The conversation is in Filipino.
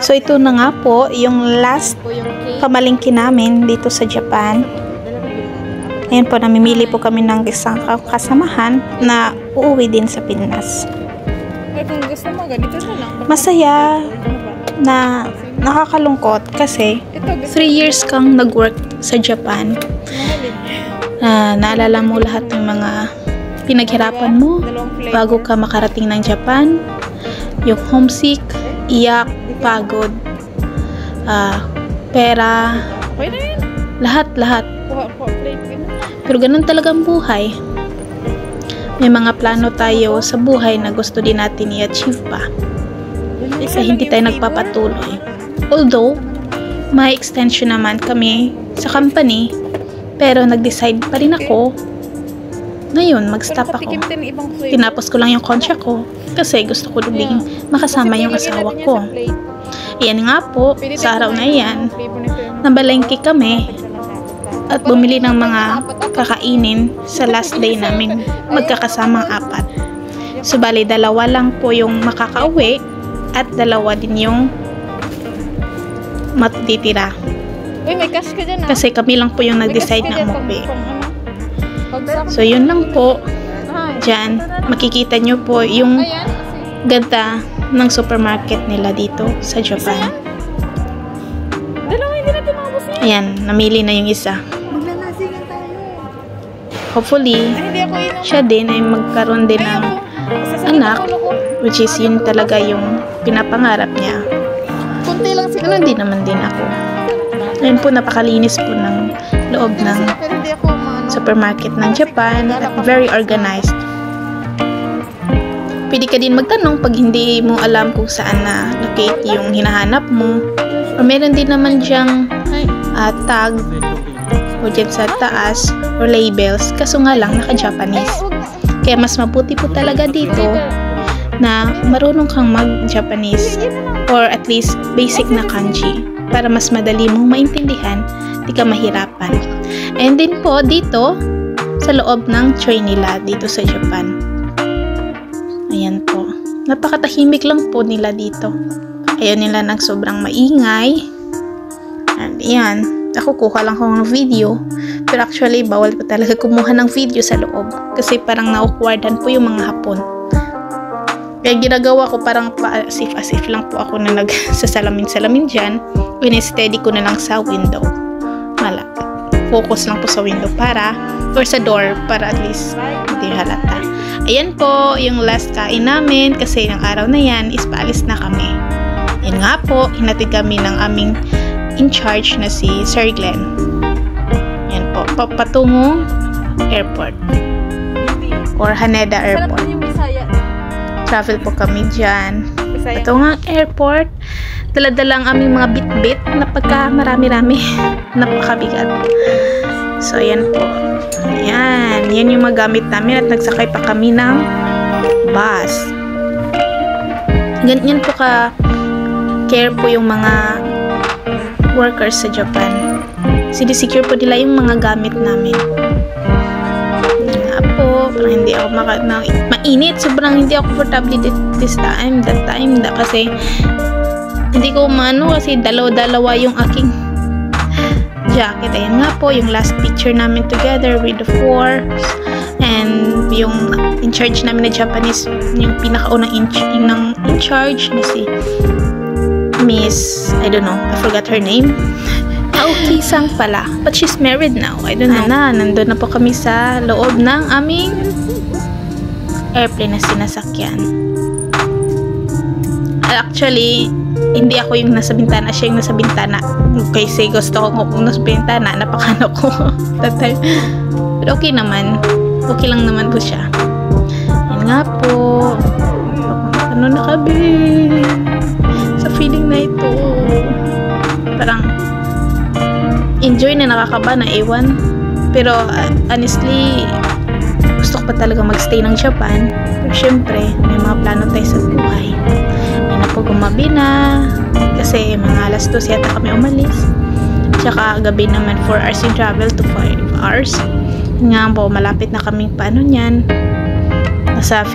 So ito na nga po yung last pamalingki namin dito sa Japan. Ngayon po namimili po kami ng isang kasamahan na uuwi din sa Pinas. Kung gusto mo, ganito na lang. Masaya na nakakalungkot kasi 3 years kang nag-work sa Japan. Naalala mo lahat ng mga pinaghirapan mo bago ka makarating ng Japan. Yung homesick, iyak, pagod, pera, lahat. Pero ganun talaga ang buhay. May mga plano tayo sa buhay na gusto din natin i-achieve pa. Kasi hindi tayo nagpapatuloy. Although, may extension naman kami sa company, pero nag-decide pa rin ako ngayon mag-stop ako. Tinapos ko lang yung contract ko kasi gusto ko din makasama yung asawa ko. Iyan nga po, sa araw na iyan, nabalengke kami at bumili ng mga kakainin sa last day namin magkakasamang 4. So bali 2 lang po yung makakauwi at 2 din yung matitira. Uy, may cash ka dyan, kasi kami lang po yung nag-decide na umuwi. So yun lang po. Diyan makikita nyo po yung ganda ng supermarket nila dito sa Japan. Ayan, namili na yung isa. Maglalasingan tayo. Hopefully, siya din ay magkaroon din ng anak, which is yun talaga yung pinapangarap niya. Kunti lang siguro. Ganun din naman din ako. Ngayon po, napakalinis po ng loob ng supermarket ng Japan at very organized. Pwede ka din magtanong pag hindi mo alam kung saan na locate yung hinahanap mo. Or meron din naman dyang tag o dyan sa taas or labels, kaso nga lang naka-Japanese. Kaya mas mabuti po talaga dito na marunong kang mag-Japanese or at least basic na kanji para mas madali mong maintindihan, di ka mahirapan. And din po dito sa loob ng tray nila dito sa Japan. Ayan po. Napakatahimik lang po nila dito. Ayaw nila ng sobrang maingay. And yan. Ako kuha lang ko ng video. Pero actually, bawal pa talaga kumuha ng video sa loob. Kasi parang na-awkwardan po yung mga Hapon. Kaya ginagawa ko parang pa-asif-asif lang po ako na nagsasalamin-salamin dyan. Winesteady ko na lang sa window. Focus lang po sa window or sa door para at least hindi halata. Ayan po yung last kain namin kasi ng araw na yan is paalis na kami. Yan nga po, hinatid kami ng aming in charge na si Sir Glenn. Yan po, patungong airport or Haneda Airport. Travel po kami dyan. Patungong airport. Dala-dala ang aming mga bit-bit na pagka marami-rami napakabigat. So ayan po. Ayan, yan yung magamit namin at nagsakay pa kami ng bus. Ganyan po ka care po yung mga workers sa Japan. Sinisecure po nila yung mga gamit namin. Nga po, parang hindi ako mainit. Sobrang hindi ako comfortable that time kasi hindi ko kasi dalawa yung aking jacket. Ayan nga po, yung last picture namin together with the 4 and yung in charge namin na Japanese, yung pinakaunang in charge na si Miss, I don't know, I forgot her name. Aoki Sang pala, but she's married now. I don't know. Nandun na po kami sa loob ng aming airplane na sinasakyan. Actually, hindi ako yung nasa bintana, siya yung nasa bintana. Kasi gusto ko kung nasa bintana, napakano ko that time. Pero okay naman. Okay lang naman po siya. Yan nga po. Ano na kami? Sa feeling na ito. Parang enjoy na nakakaba na ewan. Pero honestly, gusto ko pa talaga magstay ng Japan. Pero syempre, may mga plano tayo sa buhay. Po gumabi na kasi mga alas 2 yata kami umalis, tsaka gabi naman 4 hours yung travel to 5 hours nga po, malapit na kaming paano nyan, nasa